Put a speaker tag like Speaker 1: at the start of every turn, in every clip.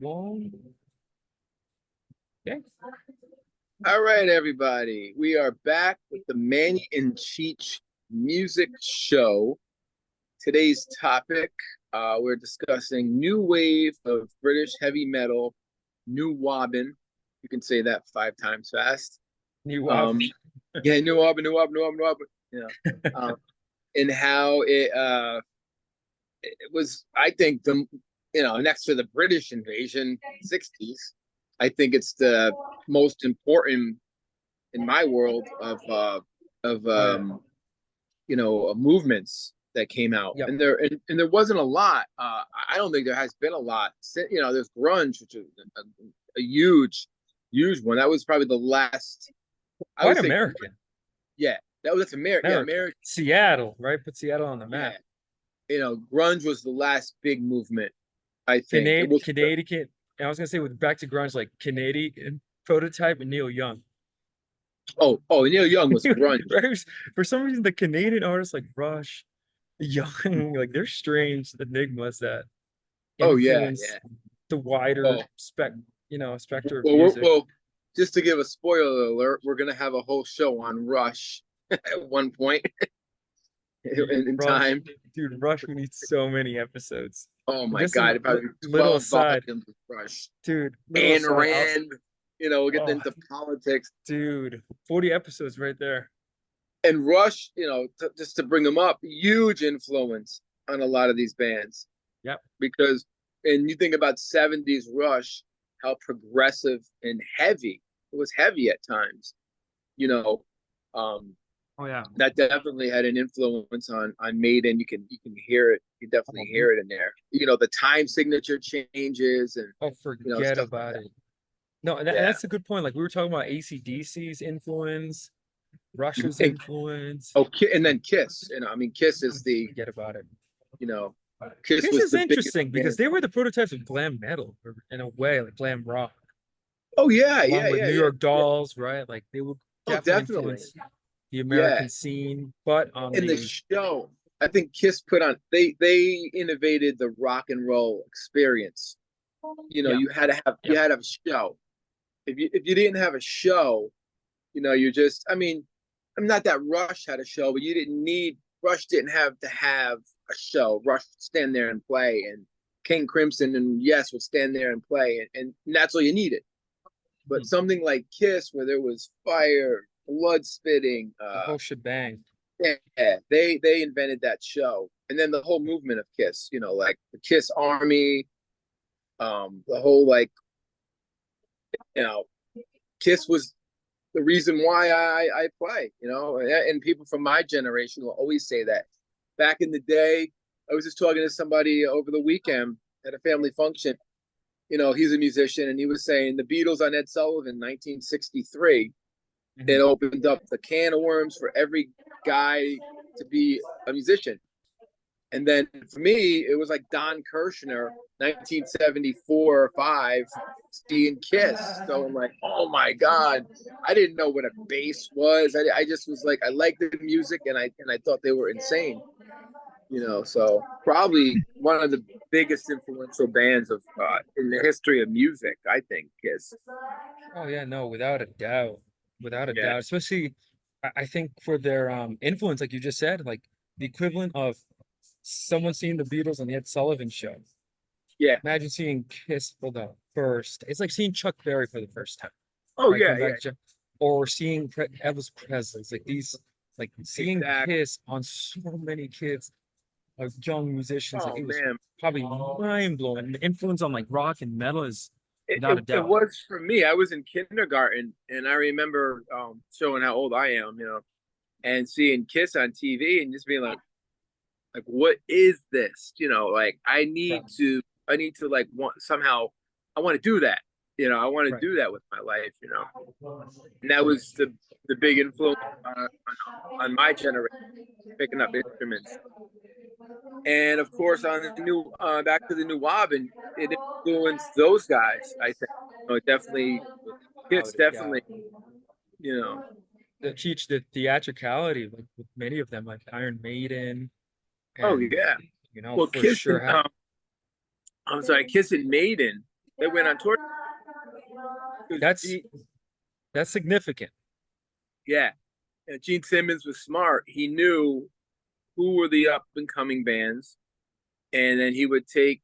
Speaker 1: One. Okay.
Speaker 2: All right, everybody. We are back with the Manny and Cheech music show. Today's topic, we're discussing new wave of British heavy metal, NWOBHM. You can say that 5 times fast.
Speaker 1: New
Speaker 2: Um,
Speaker 1: option.
Speaker 2: yeah, NWOBHM. Yeah. And how it was, I think, next to the British invasion, 60s, I think it's the most important in my world of
Speaker 1: Oh yeah.
Speaker 2: movements that came out,
Speaker 1: Yep.
Speaker 2: and there wasn't a lot. I don't think there has been a lot. There's grunge, which is a huge one. That was probably the last. I
Speaker 1: Quite
Speaker 2: would say,
Speaker 1: American.
Speaker 2: yeah, that's America. Yeah,
Speaker 1: American.
Speaker 2: America.
Speaker 1: Seattle, right? Put Seattle on the
Speaker 2: Yeah,
Speaker 1: map.
Speaker 2: grunge was the last big movement. I think it was.
Speaker 1: Canadian. I was gonna say with back to grunge, like Canadian prototype and Neil Young.
Speaker 2: Oh, Neil Young was grunge.
Speaker 1: Right? For some reason, the Canadian artists like Rush, Young, like they're strange enigmas that
Speaker 2: Oh yeah,
Speaker 1: influence
Speaker 2: yeah.
Speaker 1: the wider
Speaker 2: Well,
Speaker 1: spectrum of
Speaker 2: Well,
Speaker 1: music.
Speaker 2: well, just to give a spoiler alert, we're gonna have a whole show on Rush at one point
Speaker 1: Dude,
Speaker 2: in
Speaker 1: Rush,
Speaker 2: time.
Speaker 1: dude, Rush, we need so many episodes.
Speaker 2: Oh my
Speaker 1: Just a
Speaker 2: God, probably
Speaker 1: little
Speaker 2: 12
Speaker 1: aside,
Speaker 2: volumes of Rush.
Speaker 1: dude, little
Speaker 2: Ayn
Speaker 1: aside.
Speaker 2: Rand, we'll get
Speaker 1: Oh,
Speaker 2: into politics.
Speaker 1: dude, 40 episodes right there.
Speaker 2: And Rush, just to bring them up, huge influence on a lot of these bands.
Speaker 1: Yep.
Speaker 2: Because, and you think about 70s Rush, how progressive and heavy, it was heavy at times, you know.
Speaker 1: Oh yeah.
Speaker 2: That definitely had an influence on Maiden. You can hear it. You definitely
Speaker 1: Oh,
Speaker 2: hear it in there. The time signature changes and
Speaker 1: oh, forget
Speaker 2: stuff like
Speaker 1: about
Speaker 2: that.
Speaker 1: it. No, and
Speaker 2: Yeah.
Speaker 1: that's a good point. Like we were talking about AC/DC's influence, Russia's
Speaker 2: And
Speaker 1: influence.
Speaker 2: oh, and then Kiss. I mean, Kiss is
Speaker 1: Forget about it.
Speaker 2: you know, Kiss
Speaker 1: This
Speaker 2: was
Speaker 1: is
Speaker 2: the biggest
Speaker 1: interesting because
Speaker 2: band.
Speaker 1: they were the prototypes of glam metal in a way, like glam rock,
Speaker 2: Oh yeah,
Speaker 1: along
Speaker 2: yeah,
Speaker 1: with
Speaker 2: yeah,
Speaker 1: New
Speaker 2: yeah,
Speaker 1: York
Speaker 2: yeah.
Speaker 1: Dolls, right? Like they would
Speaker 2: Oh,
Speaker 1: definitely
Speaker 2: definitely.
Speaker 1: influence the
Speaker 2: Yeah.
Speaker 1: American scene, but on
Speaker 2: In the
Speaker 1: the
Speaker 2: show, I think Kiss put on they innovated the rock and roll experience.
Speaker 1: yeah,
Speaker 2: You
Speaker 1: yeah.
Speaker 2: had to have a show. If you didn't have a show, you're just, I'm not that Rush had a show, but Rush didn't have to have a show. Rush would stand there and play, and King Crimson and Yes would stand there and play, and that's all you needed. But
Speaker 1: Mhm.
Speaker 2: something like Kiss, where there was fire, blood spitting,
Speaker 1: The whole shebang.
Speaker 2: yeah, they invented that show, and then the whole movement of Kiss, like the Kiss Army, the whole like, you know, Kiss was the reason why I play, and people from my generation will always say that. Back in the day, I was just talking to somebody over the weekend at a family function. He's a musician, and he was saying the Beatles on Ed Sullivan, 1963. It
Speaker 1: Mhm.
Speaker 2: opened up the can of worms for every guy to be a musician. And then for me, it was like Don Kirshner, 1974 or 5, seeing Kiss. So I'm like, oh my God, I didn't know what a bass was. I just was like, I liked the music, and I thought they were insane. So probably one of the biggest influential bands of in the history of music, I think, Kiss.
Speaker 1: Oh yeah, no, without a doubt, without a
Speaker 2: Yeah,
Speaker 1: doubt. Especially, I think for their influence, like you just said, like the equivalent of someone seeing the Beatles on the Ed Sullivan Show.
Speaker 2: yeah.
Speaker 1: Imagine seeing Kiss for the first. It's like seeing Chuck Berry for the first time,
Speaker 2: Oh
Speaker 1: right?
Speaker 2: yeah,
Speaker 1: Coming
Speaker 2: yeah,
Speaker 1: back to, or seeing Elvis Presley. It's like these, like seeing
Speaker 2: exactly.
Speaker 1: Kiss on so many kids, like young musicians. Like
Speaker 2: Oh
Speaker 1: it was
Speaker 2: man,
Speaker 1: probably mind blowing. The influence on like rock and metal is
Speaker 2: it,
Speaker 1: without
Speaker 2: it,
Speaker 1: a
Speaker 2: it
Speaker 1: doubt.
Speaker 2: was for me. I was in kindergarten, and I remember showing how old I am, and seeing Kiss on TV, and just being like, what is this? Like
Speaker 1: Right,
Speaker 2: I need to like want somehow, I want to do that. I want to
Speaker 1: right.
Speaker 2: do that with my life. And that was the big influence on my generation, picking up instruments, and of course on the new back to the new Wob, and it influenced those guys. I think, definitely, Kiss,
Speaker 1: Without a
Speaker 2: definitely,
Speaker 1: doubt.
Speaker 2: you know.
Speaker 1: That teach the theatricality, like with many of them, like Iron Maiden,
Speaker 2: Oh
Speaker 1: and
Speaker 2: yeah. Well,
Speaker 1: for sure have
Speaker 2: I'm sorry, Kiss and Maiden. They went on tour.
Speaker 1: That's that's significant.
Speaker 2: Yeah, and Gene Simmons was smart. He knew who were the up and coming bands, and then he would take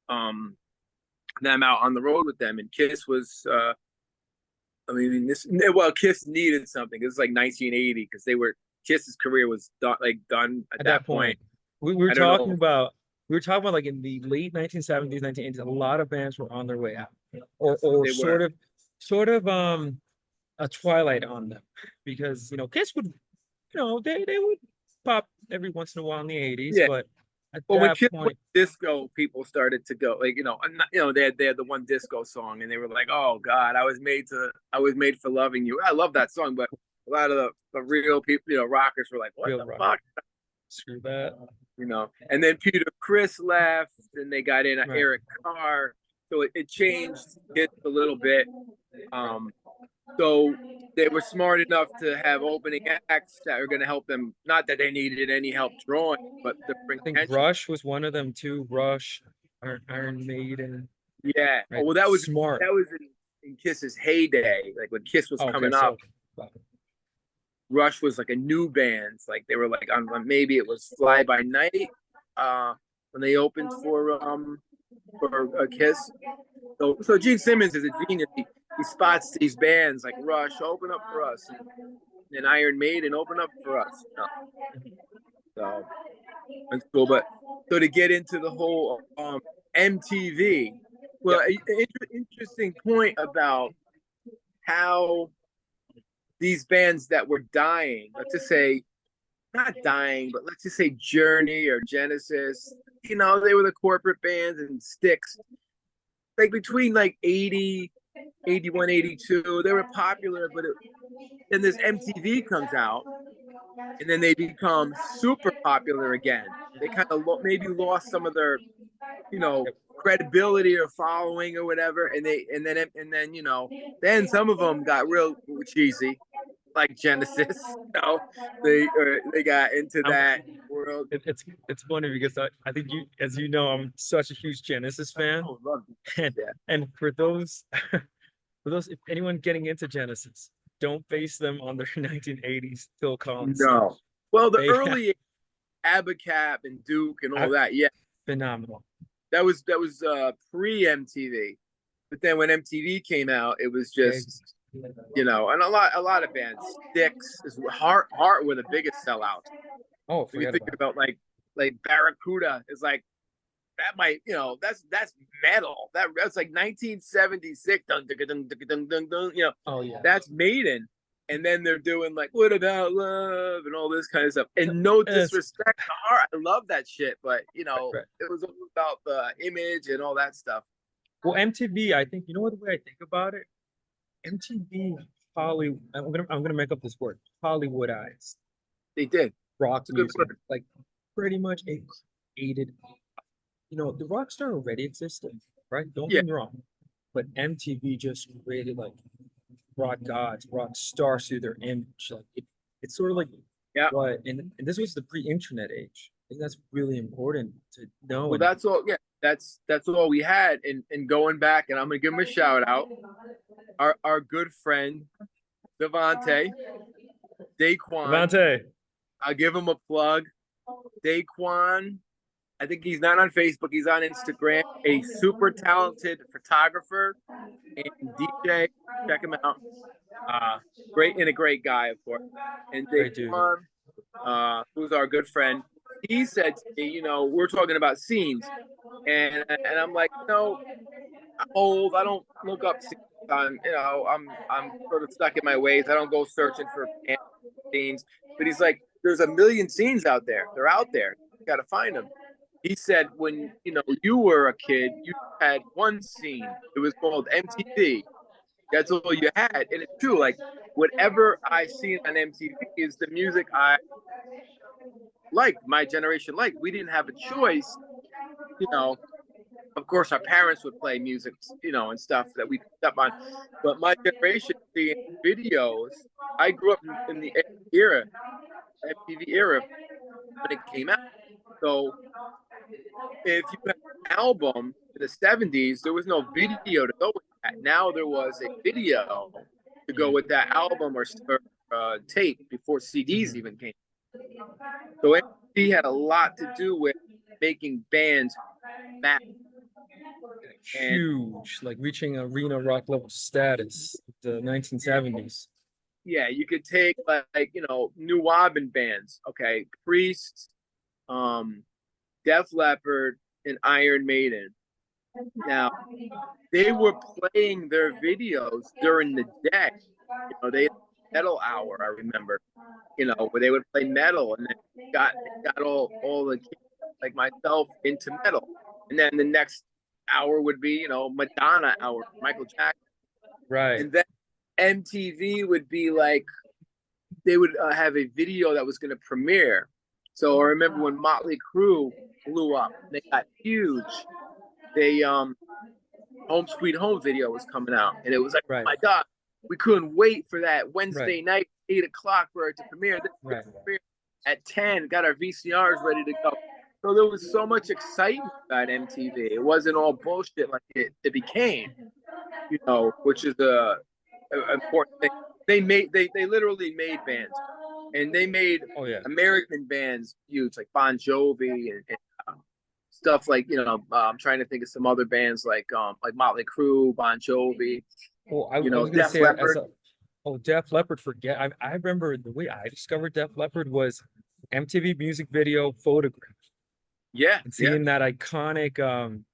Speaker 2: them out on the road with them. And Kiss was, I mean, this well, Kiss needed something. It was like 1980 because they were Kiss's career was done at
Speaker 1: At
Speaker 2: that
Speaker 1: that
Speaker 2: point.
Speaker 1: point, we were
Speaker 2: I don't
Speaker 1: talking
Speaker 2: know.
Speaker 1: about like in the late 1970s, 1980s, a lot of bands were on their way out, or
Speaker 2: They were.
Speaker 1: sort of a twilight on them, because Kiss would, they would pop every once in a while in the 80s,
Speaker 2: Yeah.
Speaker 1: but at
Speaker 2: Well, when
Speaker 1: that
Speaker 2: Kiss went
Speaker 1: point,
Speaker 2: disco, people started to go like, they had the one disco song, and they were like, "Oh God, I was made for loving you." I love that song, but a lot of the real people, rockers were like, "What
Speaker 1: real
Speaker 2: the
Speaker 1: rock,
Speaker 2: fuck?"
Speaker 1: screw that.
Speaker 2: And then Peter Chris left, and they got in
Speaker 1: Right.
Speaker 2: Eric Carr, so it changed Kiss a little bit. Um, so they were smart enough to have opening acts that are going to help them. Not that they needed any help drawing, but to bring
Speaker 1: I think
Speaker 2: attention.
Speaker 1: Rush was one of them too. Rush, Iron Maiden,
Speaker 2: Yeah. Oh,
Speaker 1: right?
Speaker 2: well,
Speaker 1: Smart.
Speaker 2: that was in Kiss's heyday, like when Kiss was
Speaker 1: Oh, okay,
Speaker 2: coming up.
Speaker 1: so well,
Speaker 2: Rush was like a new band, like they were like on maybe it was Fly By Night, when they opened for Kiss. So Gene Simmons is a genius. He spots these bands like Rush, open up for us, and Iron Maiden, open up for us. So it's cool. But so to get into the whole MTV, well,
Speaker 1: yep.
Speaker 2: interesting point about how these bands that were dying, let's just say not dying, but let's just say Journey or Genesis, they were the corporate bands and Styx. Like between like 80, 81, 82, they were popular, but then this MTV comes out and then they become super popular again. They kind of maybe lost some of their, credibility or following or whatever. Then some of them got real cheesy, like Genesis. They got into
Speaker 1: I'm,
Speaker 2: that world.
Speaker 1: it's funny because I think as you know, I'm such a huge Genesis fan,
Speaker 2: Oh, love
Speaker 1: and
Speaker 2: yeah.
Speaker 1: for those if anyone getting into Genesis, don't base them on their 1980s Phil Collins stuff.
Speaker 2: No. Well, the
Speaker 1: They have
Speaker 2: early Abacab and Duke and all that, yeah,
Speaker 1: phenomenal.
Speaker 2: that was pre MTV. But then when MTV came out, it was just and a lot of bands. Styx is Heart were the biggest sellouts.
Speaker 1: Oh,
Speaker 2: If you
Speaker 1: forget
Speaker 2: think
Speaker 1: about it.
Speaker 2: about like Barracuda is like that might that's metal. That's like 1976. Dun, dun, dun, dun, dun, dun, dun,
Speaker 1: Oh yeah.
Speaker 2: that's Maiden. And then they're doing like "What About Love" and all this kind of stuff. And no
Speaker 1: It's
Speaker 2: disrespect to Heart, I love that shit, but
Speaker 1: right.
Speaker 2: it was all about the image and all that stuff.
Speaker 1: Well, MTV, I think the way I think about it, MTV I'm gonna make up this word, Hollywoodized
Speaker 2: They did.
Speaker 1: rock
Speaker 2: It's a good
Speaker 1: music.
Speaker 2: word.
Speaker 1: Like pretty much it created, the rock star already existed, right? Don't
Speaker 2: Yeah.
Speaker 1: get me wrong. But MTV just created like rock gods, rock stars through their image. Like it's sort of like
Speaker 2: Yeah.
Speaker 1: what, and this was the pre-internet age. I think that's really important to know.
Speaker 2: Well,
Speaker 1: And
Speaker 2: that's all. Yeah, that's all we had. And going back, and I'm gonna give him a shout out. Our good friend Devante Daquan.
Speaker 1: Levante,
Speaker 2: I'll give him a plug. Daquan. I think he's not on Facebook. He's on Instagram. A super talented photographer and DJ. Check him out. Uh, Great and a great guy, of course. And
Speaker 1: great dude.
Speaker 2: Daquan, who's our good friend, he said to me, we're talking about scenes, and I'm like, I'm old. I don't look up scenes. I'm sort of stuck in my ways. I don't go searching for scenes. But he's like, there's a million scenes out there. They're out there. You got to find them. He said when you were a kid, you had one scene. It was called MTV. That's all you had, and it's true. Like whatever I seen on MTV is the music I like. My generation liked. We didn't have a choice. You know, of course, our parents would play music, and stuff that we picked up on. But my generation seeing videos, I grew up in the era, MTV era when it came out. So if you had an album in the 70s, there was no video to go with that. Now there was a video to go with that album or tape before CDs
Speaker 1: Mhm.
Speaker 2: even came. So MTV had a lot to do with making bands mad. And
Speaker 1: Huge, like reaching arena rock level status, the 1970s.
Speaker 2: yeah, you could take like NWOBHM bands, okay, Priest, um, Def Leppard, and Iron Maiden. Now they were playing their videos during the day. They had metal hour, I remember, where they would play metal, and then got all the kids like myself into metal. And then the next hour would be, Madonna hour, Michael Jackson.
Speaker 1: Right,
Speaker 2: And then MTV would be like, they would have a video that was going to premiere. So I remember when Motley Crue blew up, they got huge. They Home Sweet Home video was coming out, and it was like, oh
Speaker 1: right,
Speaker 2: my god, we couldn't wait for that
Speaker 1: right,
Speaker 2: Wednesday night, 8 o'clock, for it to premiere. This
Speaker 1: right.
Speaker 2: premiere at 10, got our VCRs ready to go. So there was so much excitement about MTV. It wasn't all bullshit like it became, which is a important thing. They literally made bands, and they made
Speaker 1: Oh yeah.
Speaker 2: American bands huge, like Bon Jovi and stuff like I'm trying to think of some other bands like Motley Crue, Bon Jovi,
Speaker 1: Well, I was gonna
Speaker 2: Def
Speaker 1: say as
Speaker 2: Leppard.
Speaker 1: a oh Def Leppard. Forget. I remember the way I discovered Def Leppard was MTV music video photograph
Speaker 2: Yeah,
Speaker 1: and
Speaker 2: yeah.
Speaker 1: seeing that iconic um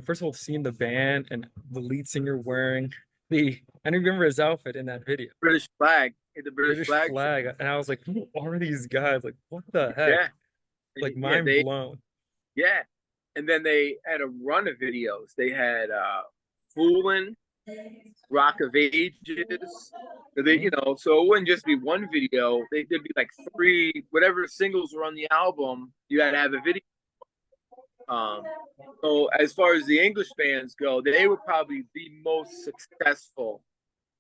Speaker 1: first of all seeing the band and the lead singer wearing the I don't remember his outfit in that video.
Speaker 2: British flag, the British
Speaker 1: British
Speaker 2: flag thing.
Speaker 1: flag. And I was like, who are these guys? Like, what the heck?
Speaker 2: Yeah,
Speaker 1: Like
Speaker 2: yeah.
Speaker 1: mind blown.
Speaker 2: Yeah, and then they had a run of videos. They had Foolin', Rock of Ages.
Speaker 1: Mhm.
Speaker 2: So it wouldn't just be one video. There'd be like three, whatever singles were on the album. You had to have a video. Um, so as far as the English bands go, they were probably the most successful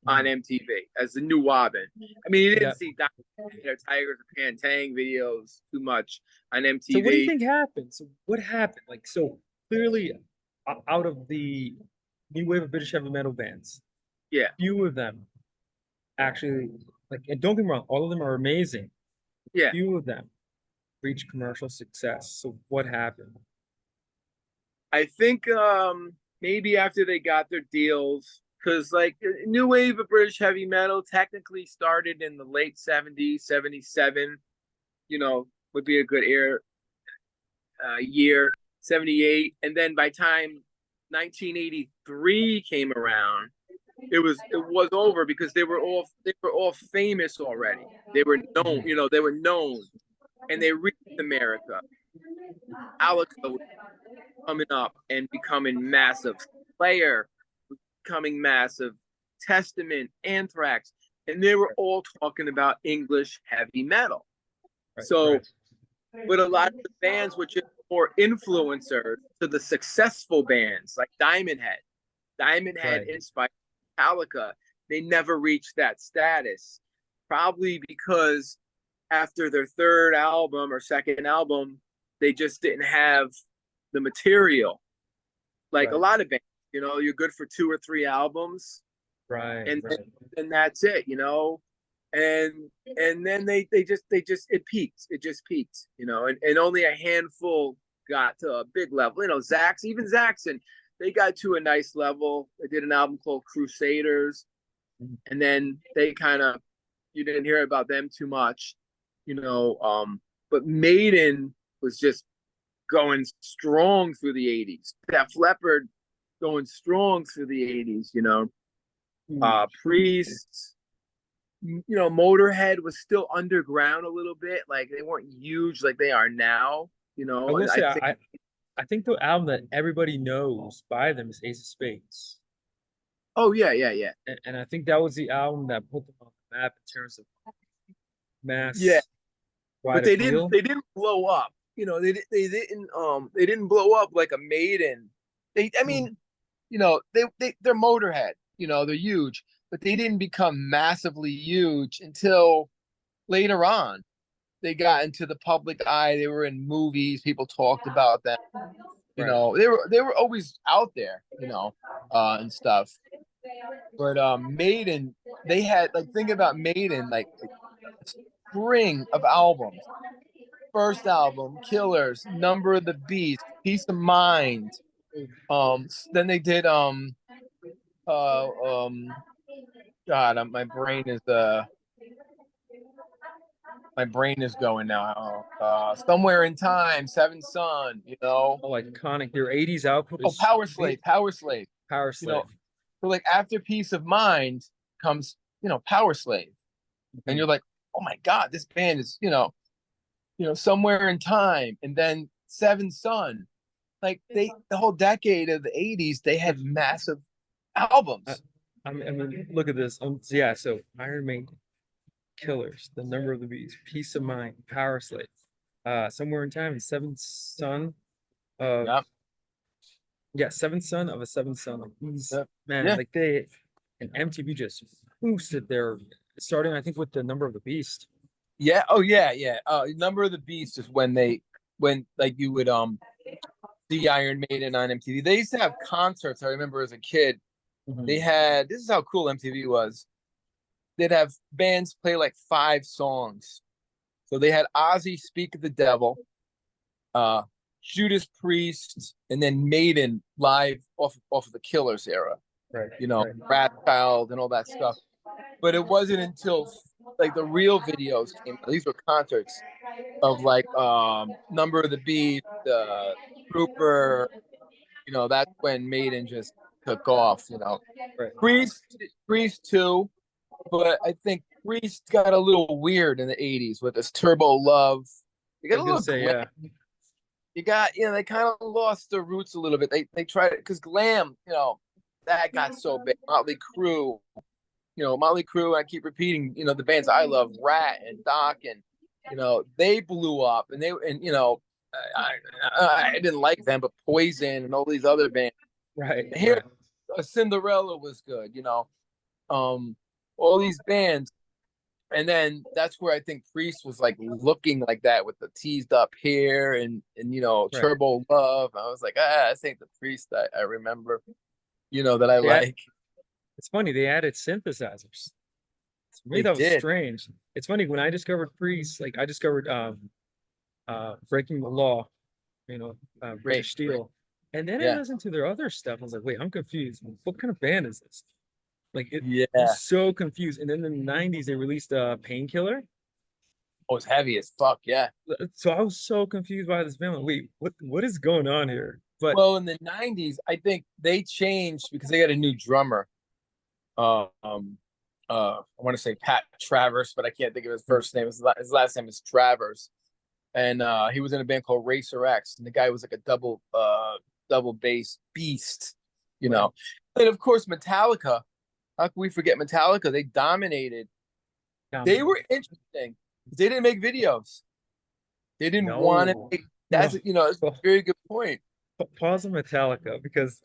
Speaker 2: on
Speaker 1: Mhm.
Speaker 2: MTV as the new Wobbin. I mean, you
Speaker 1: And
Speaker 2: didn't
Speaker 1: that,
Speaker 2: see Tigers of Pantang videos too much on
Speaker 1: so what do you
Speaker 2: MTV.
Speaker 1: think happened? So what happened? Like, so clearly out of the new wave of British heavy metal bands,
Speaker 2: Yeah,
Speaker 1: few of them actually like, and don't get me wrong, all of them are amazing.
Speaker 2: yeah.
Speaker 1: Few of them reach commercial success. So what happened?
Speaker 2: I think maybe after they got their deals, because like new wave of British heavy metal technically started in the late 70s, 77, would be a good year, 78. And then by time 1983 came around, it was over because they were all famous already. They were known,
Speaker 1: Mhm.
Speaker 2: they were known, and they reached America. Alex was coming up and becoming massive. Slayer was becoming massive. Testament, Anthrax, and they were all talking about English heavy metal.
Speaker 1: Right,
Speaker 2: So,
Speaker 1: right,
Speaker 2: but a lot of the bands were just more influencers to the successful bands like Diamond Head. Diamond Head
Speaker 1: right,
Speaker 2: inspired Metallica. They never reached that status, probably because after their third album or second album, they just didn't have the material. Like a
Speaker 1: right,
Speaker 2: lot of bands, you're good for 2 or 3 albums,
Speaker 1: right,
Speaker 2: and
Speaker 1: right.
Speaker 2: then that's it. And then they just it peaked. It just peaked, and only a handful got to a big level. Even Zaxxon, they got to a nice level. They did an album called Crusaders,
Speaker 1: Mhm.
Speaker 2: and then they kind of you didn't hear about them too much, you know. But Maiden was just going strong through the 80s. Def Leppard going strong through the 80s.
Speaker 1: Huge.
Speaker 2: Priest, Motorhead was still underground a little bit. Like they weren't huge like they are now.
Speaker 1: I will
Speaker 2: And I
Speaker 1: say
Speaker 2: think,
Speaker 1: I think the album that everybody knows by them is Ace of Spades.
Speaker 2: oh yeah, yeah, yeah,
Speaker 1: And I think that was the album that put them on the map in terms of
Speaker 2: yeah.
Speaker 1: mass
Speaker 2: But
Speaker 1: wide
Speaker 2: they didn't
Speaker 1: appeal.
Speaker 2: they didn't blow up. They didn't blow up like a Maiden. I
Speaker 1: Mm.
Speaker 2: mean, they're Motorhead. They're huge, but they didn't become massively huge until later on. they got into the public eye. They were in movies. People talked about them. You
Speaker 1: Right.
Speaker 2: know, they were always out there. You know, and stuff. But Maiden, they had like think about Maiden, like a string of albums. First album, Killers, Number of the Beast, Peace of Mind. Then they did uh um God, my brain is going now. Somewhere in time, Seven Son, you know.
Speaker 1: Oh, iconic. Their 80s output
Speaker 2: Oh,
Speaker 1: is
Speaker 2: Power Slave.
Speaker 1: Power
Speaker 2: You know,
Speaker 1: Slave.
Speaker 2: so like after Peace of Mind comes, you know, Power Slave. And
Speaker 1: Mhm.
Speaker 2: you're like, oh my God, this band is, somewhere in time. And then Seven Son. Like the whole decade of the 80s, they had massive
Speaker 1: I,
Speaker 2: albums.
Speaker 1: I mean, look at this. So yeah, so Iron Maiden, Killers, The Number of the Beast, Peace of Mind, Power Slave, Somewhere in Time, Seventh Son of
Speaker 2: Yep.
Speaker 1: yeah, Seventh Son of a Seventh Son. Like these
Speaker 2: Yep.
Speaker 1: man,
Speaker 2: Yeah.
Speaker 1: like they and MTV just boosted their starting, I think, with The Number of the Beast.
Speaker 2: Yeah. Oh yeah, yeah. Number of the Beast is when like you would see Iron Maiden on MTV. They used to have concerts. I remember as a kid, they
Speaker 1: Mhm.
Speaker 2: had this is how cool MTV was. They'd have bands play like 5 songs. So they had Ozzy Speak of the Devil, uh Judas Priest, and then Maiden live off of the Killers era,
Speaker 1: Right,
Speaker 2: you know,
Speaker 1: right.
Speaker 2: Rat Child and all that stuff. But it wasn't until like the real videos came out. These were concerts of like Number of the Beast, Trooper, you know, that's when Maiden just took off, you know.
Speaker 1: Right.
Speaker 2: Priest too, but I think Priest got a little weird in the 80s with this Turbo Love. You
Speaker 1: I
Speaker 2: got a
Speaker 1: was gonna
Speaker 2: little
Speaker 1: say,
Speaker 2: glam.
Speaker 1: yeah,
Speaker 2: You got, they kind of lost their roots a little bit. They tried it because glam, that got so big. Motley Crue, I keep repeating, the bands I love, Rat and Doc, and they blew up, and I didn't like them, but Poison and all these other bands.
Speaker 1: right,
Speaker 2: Here,
Speaker 1: right.
Speaker 2: Cinderella was good, um, all these bands, and then that's where I think Priest was like looking like that with the teased up hair and
Speaker 1: Right.
Speaker 2: Turbo Love. I was like, this ain't the Priest I remember, that I
Speaker 1: Yeah,
Speaker 2: like.
Speaker 1: it's funny, they added synthesizers. To me,
Speaker 2: They
Speaker 1: that was
Speaker 2: did.
Speaker 1: strange. It's funny when I discovered Priest, like I discovered Breaking the Law,
Speaker 2: Great,
Speaker 1: British
Speaker 2: great.
Speaker 1: Steel. And then I
Speaker 2: Yeah.
Speaker 1: listened to their other stuff. I was like, wait, I'm confused. What kind of band is this? Like I was
Speaker 2: Yeah.
Speaker 1: so confused. And then in the 90s, they released Painkiller.
Speaker 2: Oh, it's heavy as fuck. Yeah.
Speaker 1: So I was so confused by this band. Like, wait, what is going on here? But
Speaker 2: Well, in the 90s, I think they changed because they got a new drummer. Um, I want to say Pat Travers, but I can't think of his first name. His last name is Travers. And he was in a band called Racer X, and the guy was like a double bass beast, you
Speaker 1: right,
Speaker 2: know. And of course, Metallica. How can we forget Metallica? They dominated. They
Speaker 1: dominated.
Speaker 2: were interesting. They didn't make videos. They didn't want to
Speaker 1: No,
Speaker 2: make.
Speaker 1: no.
Speaker 2: It's a
Speaker 1: Well,
Speaker 2: very good point.
Speaker 1: pause on Metallica because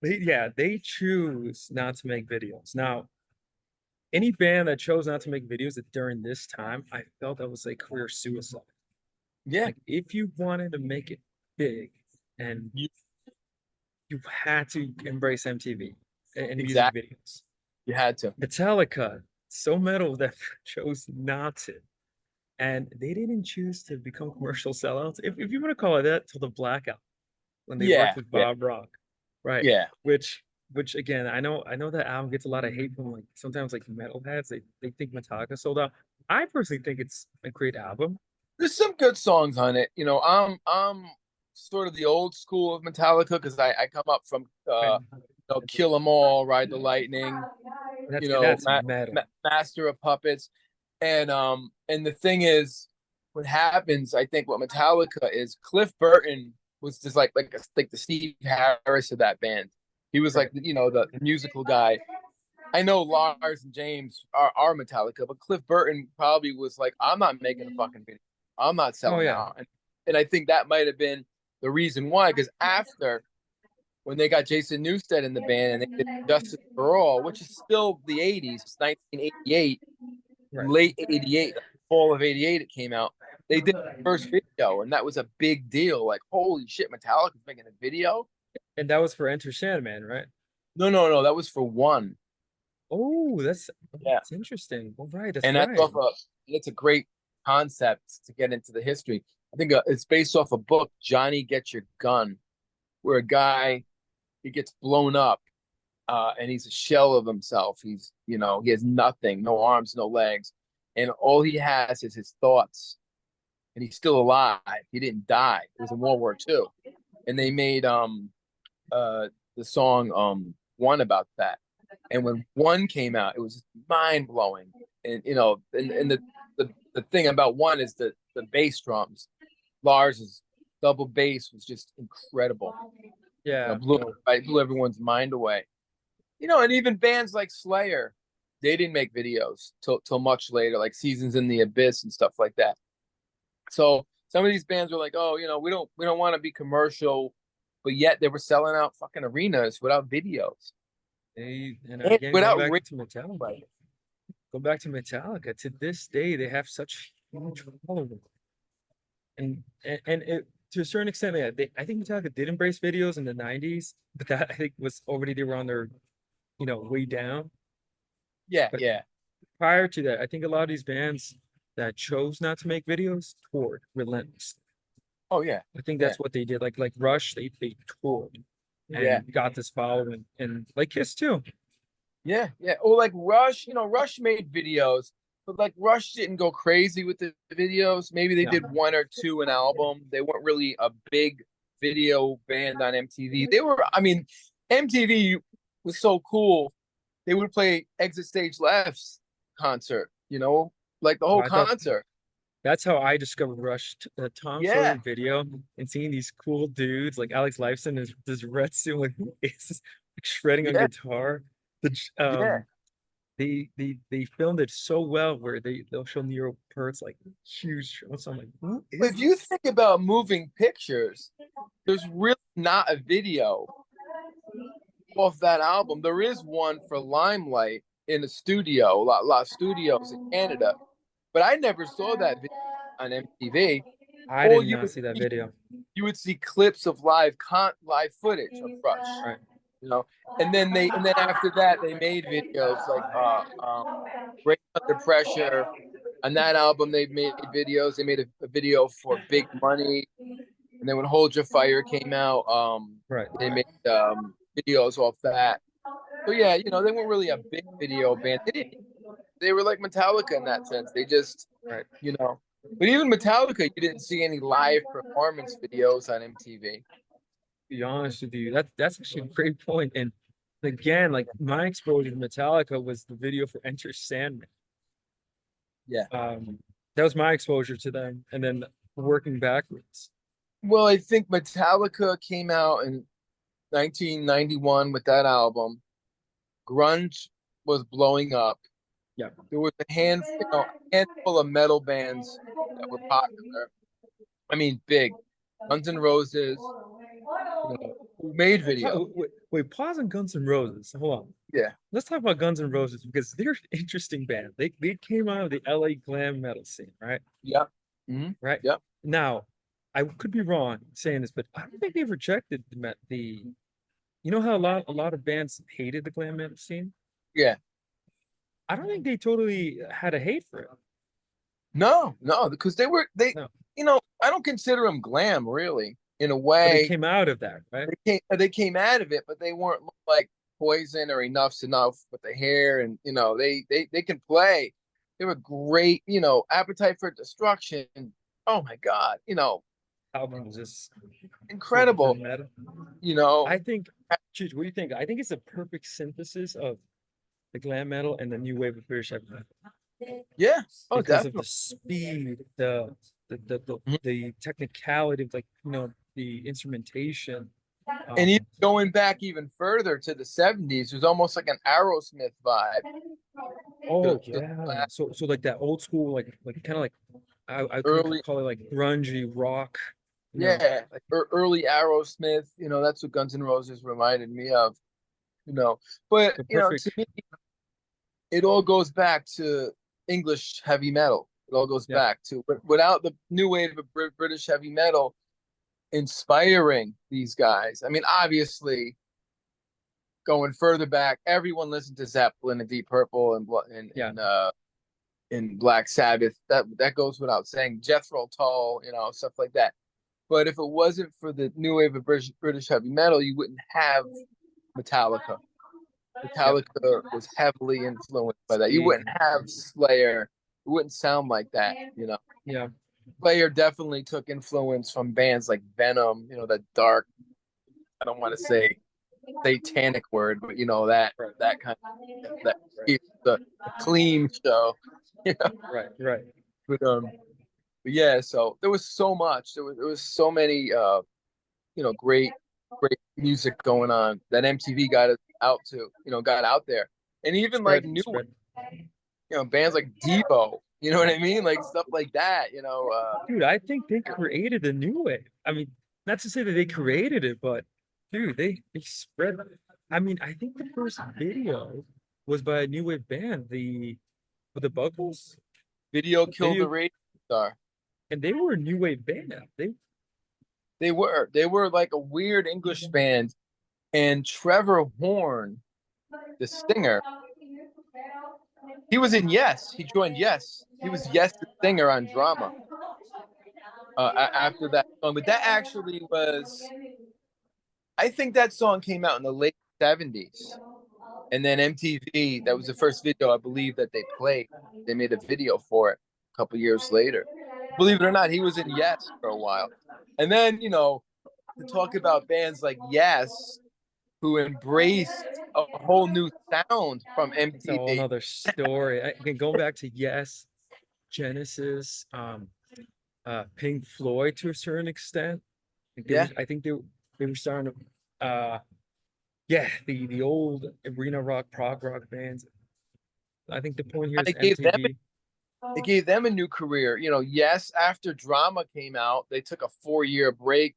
Speaker 1: they choose not to make videos. Now, any band that chose not to make videos during this time, I felt that was a career suicide.
Speaker 2: Yeah,
Speaker 1: Like if you wanted to make it big and
Speaker 2: you
Speaker 1: you had to embrace MTV and music
Speaker 2: exactly.
Speaker 1: videos.
Speaker 2: You had to.
Speaker 1: Metallica, so metal that chose not to. And they didn't choose to become commercial sellouts, if you want to call it that, till the Blackout when they worked
Speaker 2: Yeah,
Speaker 1: with
Speaker 2: yeah,
Speaker 1: Bob Rock. Right.
Speaker 2: yeah.
Speaker 1: Which again, I know that album gets a lot of hate from like sometimes like metalheads. They think Metallica sold out. I personally think it's a great album.
Speaker 2: There's some good songs on it. I'm sort of the old school of Metallica because I come up from
Speaker 1: And
Speaker 2: Kill 'Em All, Ride the Lightning,
Speaker 1: that's metal.
Speaker 2: Master of Puppets, and the thing is, what happens? I think what Metallica is. Cliff Burton was just like the Steve Harris of that band. He was
Speaker 1: Right.
Speaker 2: like the musical guy. I know Lars and James are Metallica, but Cliff Burton probably was like, I'm not making a fucking video. I'm not
Speaker 1: Oh
Speaker 2: selling
Speaker 1: yeah.
Speaker 2: out. And I think that might have been the reason why, because after when they got Jason Newsted in the band and they did Justice for All, which is still the 80s, it's 1988,
Speaker 1: Right.
Speaker 2: late 88, fall of '88 it came out. They did the first video, and that was a big deal. Like, holy shit, Metallica's making a video.
Speaker 1: And that was for Enter Sandman, right?
Speaker 2: No, that was for One.
Speaker 1: Oh,
Speaker 2: Yeah,
Speaker 1: that's interesting. All right, that's
Speaker 2: and that's
Speaker 1: right.
Speaker 2: off a. It's a great concept to get into the history. I think it's based off a book, Johnny Get Your Gun, where a guy he gets blown up, and he's a shell of himself. He's he has nothing, no arms, no legs, and all he has is his thoughts. And he's still alive. He didn't die. It was in World War II, and they made the song One about that. And when One came out, it was mind blowing. And the thing about One is the bass drums. Lars's double bass was just incredible.
Speaker 1: Yeah.
Speaker 2: Blew everyone's mind away. And even bands like Slayer, they didn't make videos till much later, like Seasons in the Abyss and stuff like that. So some of these bands were like, oh, we don't want to be commercial, but yet they were selling out fucking arenas without videos.
Speaker 1: And
Speaker 2: And
Speaker 1: again,
Speaker 2: without
Speaker 1: go back to Metallica. To this day, they have such huge following, and to a certain extent, yeah, I think Metallica did embrace videos in the '90s, but that I think was already they were on their, way down.
Speaker 2: Yeah,
Speaker 1: But
Speaker 2: yeah.
Speaker 1: prior to that, I think a lot of these bands that chose not to make videos toured relentlessly.
Speaker 2: Oh yeah.
Speaker 1: I think
Speaker 2: Yeah.
Speaker 1: that's what they did. Like Rush, they toured and
Speaker 2: Yeah.
Speaker 1: got this following, and like Kiss too.
Speaker 2: Yeah, yeah. Or like Rush, Rush made videos, but like Rush didn't go crazy with the videos. Maybe they
Speaker 1: No.
Speaker 2: did one or two an album. They weren't really a big video band on MTV. They were, I mean, MTV was so cool. They would play Exit Stage Left's concert, like the whole
Speaker 1: I thought
Speaker 2: concert.
Speaker 1: that's how I discovered Rush. The Tom
Speaker 2: Yeah,
Speaker 1: Sawyer video and seeing these cool dudes like Alex Lifeson is this red suit with is like shredding on
Speaker 2: yeah,
Speaker 1: guitar. The
Speaker 2: yeah.
Speaker 1: they filmed it so well where they'll show Nero Pert's like huge shots. I'm like, who is
Speaker 2: If you
Speaker 1: this?
Speaker 2: think about moving pictures, there's really not a video off that album. There is one for Limelight in a studio, La Studios in Canada, but I never saw that video on MTV.
Speaker 1: I
Speaker 2: All
Speaker 1: did not see that video.
Speaker 2: you would see clips of live footage of Rush,
Speaker 1: Right.
Speaker 2: and then after that they made videos like Break Under Pressure. On that album, they made videos. They made a video for Big Money, and then when Hold Your Fire came out,
Speaker 1: Right.
Speaker 2: they made videos off that. So yeah, they weren't really a big video band. They were like Metallica in that sense. They just,
Speaker 1: Right.
Speaker 2: but even Metallica, you didn't see any live performance videos on MTV.
Speaker 1: To be honest with you, that's actually a great point. And again, like my exposure to Metallica was the video for Enter Sandman.
Speaker 2: Yeah.
Speaker 1: That was my exposure to them, and then working backwards.
Speaker 2: Well, I think Metallica came out in 1991 with that album. Grunge was blowing up.
Speaker 1: Yeah.
Speaker 2: There was handful of metal bands that were popular. I mean, big. Guns N' Roses, who made videos.
Speaker 1: Wait, pause on Guns N' Roses. Hold on.
Speaker 2: Yeah.
Speaker 1: Let's talk about Guns N' Roses because they're an interesting band. They came out of the LA glam metal scene, right?
Speaker 2: Yeah. Mm-hmm.
Speaker 1: Right.
Speaker 2: Yep.
Speaker 1: Now, I could be wrong saying this, but I don't think they've rejected you know how a lot of bands hated the glam metal scene?
Speaker 2: Yeah.
Speaker 1: I don't think they totally had a hate for it.
Speaker 2: No, because
Speaker 1: No.
Speaker 2: I don't consider them glam really. In a
Speaker 1: But they
Speaker 2: way,
Speaker 1: came out of that, right?
Speaker 2: they came out of it, but they weren't like Poison or Enough's Enough with the hair, and they can play. They were great, Appetite for Destruction. Oh my God,
Speaker 1: Album was just
Speaker 2: incredible.
Speaker 1: metal.
Speaker 2: I
Speaker 1: think, Cheech, what do you think? I think it's a perfect synthesis of the glam metal and the new wave of British heavy metal.
Speaker 2: Yeah. Oh,
Speaker 1: Because
Speaker 2: definitely.
Speaker 1: of the speed,
Speaker 2: Mhm.
Speaker 1: the technicality of the instrumentation.
Speaker 2: And even going back even further to the 70s, it was almost like an Aerosmith vibe.
Speaker 1: Oh yeah. So like that old school, like kind of like I
Speaker 2: Early,
Speaker 1: could call it like grungy rock.
Speaker 2: yeah, like early Aerosmith. That's what Guns N' Roses reminded me of. But
Speaker 1: The perfect.
Speaker 2: to me, it all goes back to English heavy metal. It all goes
Speaker 1: Yeah.
Speaker 2: back to, but without the new wave of British heavy metal inspiring these guys. I mean, obviously, going further back, everyone listened to Zeppelin and Deep Purple
Speaker 1: Yeah.
Speaker 2: and Black Sabbath. That goes without saying. Jethro Tull, stuff like that. But if it wasn't for the new wave of British heavy metal, you wouldn't have Metallica.
Speaker 1: Yep.
Speaker 2: Metallica was heavily influenced by that. You
Speaker 1: Big.
Speaker 2: wouldn't have Slayer. It wouldn't sound like that.
Speaker 1: Yeah.
Speaker 2: Slayer definitely took influence from bands like Venom, that dark, I don't want to say satanic word, but that kind of that the clean show. You know?
Speaker 1: Right. Right.
Speaker 2: But but yeah, so there was so much. There was so many great music going on that MTV got us out to, got out there. And even like new,
Speaker 1: Spread.
Speaker 2: bands like Devo, you know what I mean? Like stuff like that,
Speaker 1: Dude, I think they created the new wave. I mean, not to say that they created it, but dude, they spread. I mean, I think the first video was by a new wave band, the Buggles.
Speaker 2: Video killed the
Speaker 1: Video,
Speaker 2: radio star.
Speaker 1: and they were a new wave band.
Speaker 2: They were like a weird English band, and Trevor Horn, the singer, he was in Yes. He joined Yes. He was Yes the singer on Drama after that song. But that actually was, I think that song came out in the late 70s. And then MTV, that was the first video I believe that they played. They made a video for it a couple years later. Believe it or not, he was in Yes for a while. And then, to talk about bands like Yes, who embraced a whole new sound from
Speaker 1: It's a whole
Speaker 2: MTV.
Speaker 1: nother story. Again, going back to Yes, Genesis, Pink Floyd to a certain extent.
Speaker 2: Yeah.
Speaker 1: I think they were starting to yeah, the old arena rock, prog rock bands. I think the point here is
Speaker 2: It gave them
Speaker 1: MTV.
Speaker 2: it gave them a new career. Yes, after Drama came out, they took a 4-year break,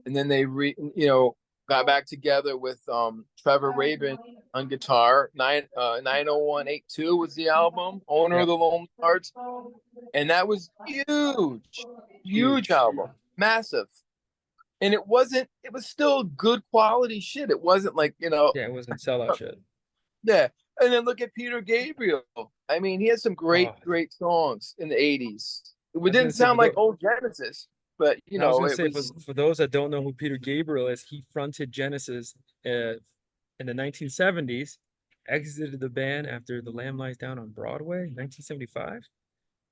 Speaker 2: and then they got back together with Trevor Rabin on guitar. 90182 was the album, Owner
Speaker 1: Yeah,
Speaker 2: of the Lonely Hearts, and that was huge, huge
Speaker 1: huge.
Speaker 2: album, massive. And it was still good quality shit. It wasn't like,
Speaker 1: Yeah, it wasn't sellout shit.
Speaker 2: yeah. And then look at Peter Gabriel. I mean, he had some great,
Speaker 1: Oh,
Speaker 2: great songs in the 80s.
Speaker 1: I
Speaker 2: It
Speaker 1: was gonna
Speaker 2: didn't
Speaker 1: say
Speaker 2: sound like old Genesis, but
Speaker 1: I was gonna
Speaker 2: it
Speaker 1: say
Speaker 2: was.
Speaker 1: for those that don't know who Peter Gabriel is, he fronted Genesis in the 1970s, exited the band after The Lamb Lies Down on Broadway, 1975,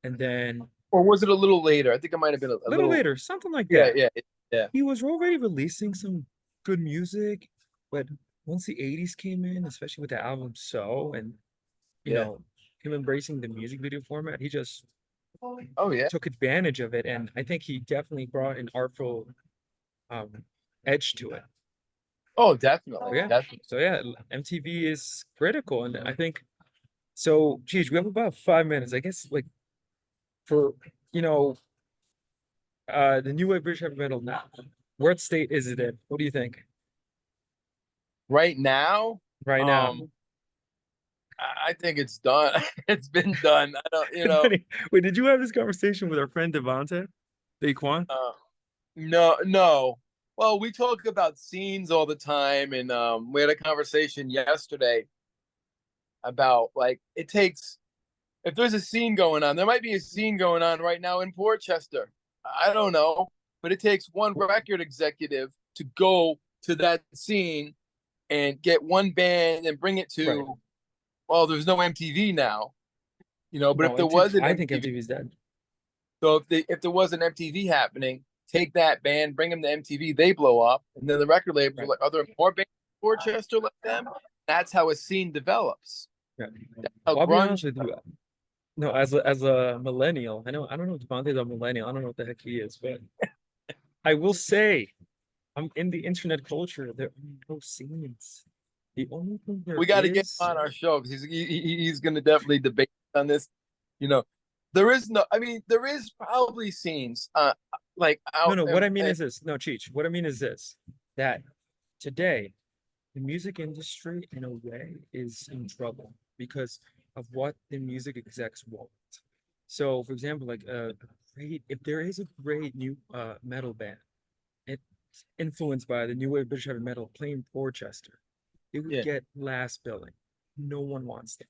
Speaker 1: and then
Speaker 2: Or was it a little later? I think it might have been a
Speaker 1: a little
Speaker 2: little.
Speaker 1: later, something like
Speaker 2: Yeah,
Speaker 1: that.
Speaker 2: yeah, yeah,
Speaker 1: He was already releasing some good music, but once the 80s came in, especially with the album So, and you
Speaker 2: yeah.
Speaker 1: know, him embracing the music video format, he just
Speaker 2: Oh yeah.
Speaker 1: took advantage of it. And I think he definitely brought an artful um edge to it.
Speaker 2: Oh, definitely,
Speaker 1: Yeah.
Speaker 2: definitely.
Speaker 1: So yeah, MTV is critical. And I think so, geez, we have about 5 minutes. I guess like for you know, the new wave British heavy metal now. What state is it in? What do you think
Speaker 2: Right now,
Speaker 1: right now?
Speaker 2: um, I think it's done. It's been done. I don't,
Speaker 1: Wait, did you have this conversation with our friend Devonte, Daquan?
Speaker 2: uh, no, no. Well, we talk about scenes all the time, and we had a conversation yesterday about like it takes if there's a scene going on, there might be a scene going on right now in Portchester. I don't know, but it takes one record executive to go to that scene and get one band and bring it
Speaker 1: Right.
Speaker 2: to. Well, there's no MTV now, but if
Speaker 1: No,
Speaker 2: there
Speaker 1: MTV.
Speaker 2: was an
Speaker 1: I think
Speaker 2: MTV,
Speaker 1: MTV is dead.
Speaker 2: so if there was an MTV happening, take that band, bring them to MTV, they blow up, and then the record labels are
Speaker 1: Right.
Speaker 2: like, are there more bands in Portchester like them? That's how a scene develops.
Speaker 1: Yeah.
Speaker 2: That's how
Speaker 1: Well, I'll be honest
Speaker 2: grunge.
Speaker 1: with you. No, as a millennial, I don't know if Devontae's a millennial. I don't know what the heck he is, but I will say I'm in the internet culture. There are no scenes. The only thing there
Speaker 2: We got to get him
Speaker 1: is
Speaker 2: on our show because he's going to definitely debate on this. You know, there is no. I mean, there is probably scenes like
Speaker 1: no,
Speaker 2: out.
Speaker 1: no. What I mean is this. No, Cheech. What I mean is this. That today the music industry, in a way, is in trouble because of what the music execs want. So, for example, like if there is a great new metal band, it's influenced by the new wave of British heavy metal playing Portchester, it would
Speaker 2: Yeah.
Speaker 1: get last billing. No one wants them,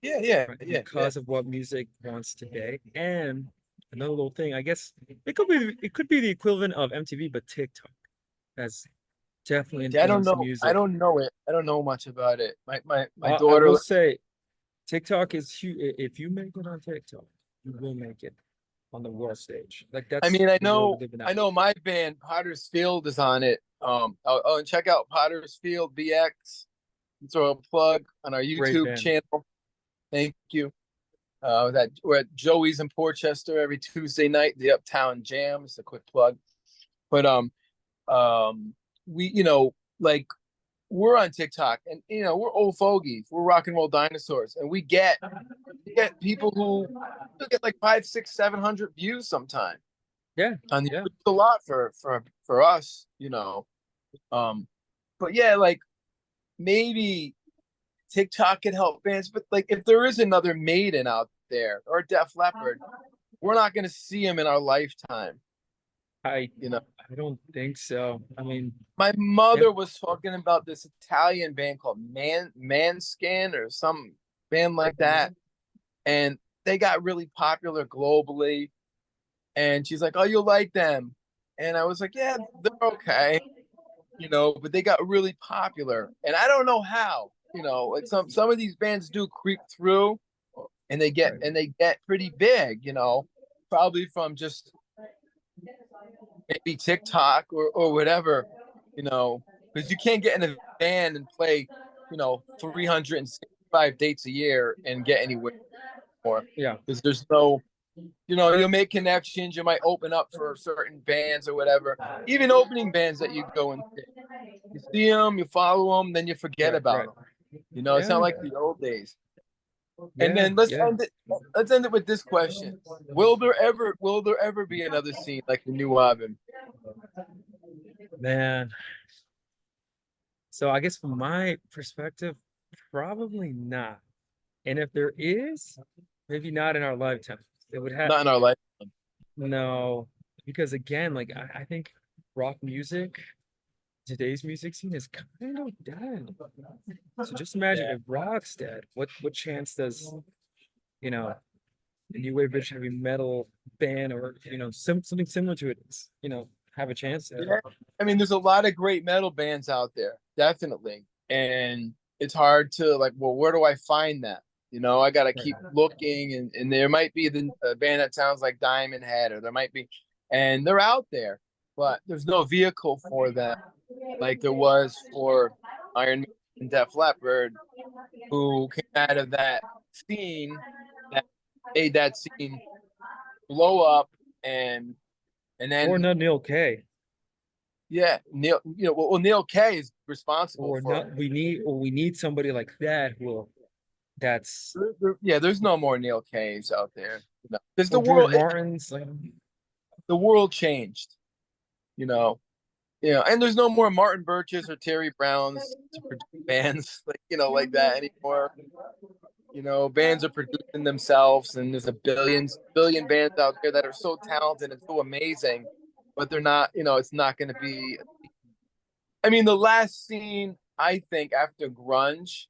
Speaker 2: Yeah, yeah,
Speaker 1: right?
Speaker 2: yeah, yeah.
Speaker 1: Because of what music wants today. And another little thing, I guess it could be the equivalent of MTV, but TikTok has definitely
Speaker 2: Yeah, I don't
Speaker 1: influenced
Speaker 2: know. I
Speaker 1: music.
Speaker 2: don't know it. I don't know much about it. My
Speaker 1: I
Speaker 2: daughter.
Speaker 1: will say TikTok is huge. If you make it on TikTok, you will make it on the world stage. Like
Speaker 2: I
Speaker 1: that's
Speaker 2: mean, I
Speaker 1: the world we
Speaker 2: know.
Speaker 1: live in
Speaker 2: I
Speaker 1: now.
Speaker 2: know my band Potter's Field is on it. And check out Potter's Field BX. Throw a plug on our
Speaker 1: Great
Speaker 2: YouTube
Speaker 1: band.
Speaker 2: channel. Thank you. We're at Joey's in Portchester every Tuesday night. The Uptown Jam. It's a quick plug. But we like we're on TikTok, and we're old fogies. We're rock and roll dinosaurs, and we get people who get like 5, 6, 700 views sometime
Speaker 1: Yeah,
Speaker 2: on the
Speaker 1: yeah.
Speaker 2: it's a lot for us. Um, but yeah, like maybe TikTok could help bands, but like if there is another Maiden out there or Def Leppard, we're not going to see them in our lifetime.
Speaker 1: I
Speaker 2: You know,
Speaker 1: I don't think so. I mean,
Speaker 2: my
Speaker 1: yeah,
Speaker 2: mother was talking about this Italian band called Manskin or some band like that, and they got really popular globally. And she's like, "Oh, you'll like them," and I was like, "Yeah, they're okay." But they got really popular, and I don't know how. Like some of these bands do creep through, and they get
Speaker 1: right.
Speaker 2: and they get pretty big. Probably from just maybe TikTok or whatever. Because you can't get in a band and play, 365 dates a year and get anywhere more.
Speaker 1: Yeah,
Speaker 2: Because there's no, you'll make connections. You might open up for certain bands or whatever. Even opening bands that you go and see them, you follow them, then you forget
Speaker 1: right,
Speaker 2: about
Speaker 1: right.
Speaker 2: them. It's not
Speaker 1: Yeah,
Speaker 2: like the old days. And
Speaker 1: yeah,
Speaker 2: then let's
Speaker 1: yeah.
Speaker 2: end it. Let's end it with this question: Will there ever be another scene like the new album?
Speaker 1: Man. So I guess from my perspective, probably not. And if there is, maybe not in our lifetime. It would have
Speaker 2: Not in our life.
Speaker 1: no, because again, like I think rock music, today's music scene is kind of dead. So just imagine
Speaker 2: Yeah.
Speaker 1: if rock's dead, what chance does, you know, a new wave British heavy metal band or something similar to it, have a chance
Speaker 2: Yeah.
Speaker 1: there?
Speaker 2: I mean, there's a lot of great metal bands out there, definitely. And it's hard to like, well, where do I find that? I got to keep looking, and there might be a band that sounds like Diamond Head, or there might be, and they're out there, but there's no vehicle for them like there was for Iron Maiden and Def Leppard, who came out of that scene that made that scene blow up, and
Speaker 1: Or
Speaker 2: then
Speaker 1: not Neil K.
Speaker 2: yeah, Neil Kay is responsible
Speaker 1: Or
Speaker 2: for.
Speaker 1: not we need somebody like that that's
Speaker 2: Yeah, there's no more Neil Kays out there. No, because
Speaker 1: or George Martin's like
Speaker 2: the world changed. You know, and there's no more Martin Birches or Terry Browns to produce bands like that anymore. Bands are producing themselves, and there's a billion bands out there that are so talented and so amazing, but they're not. It's not going to be. I mean, the last scene I think after grunge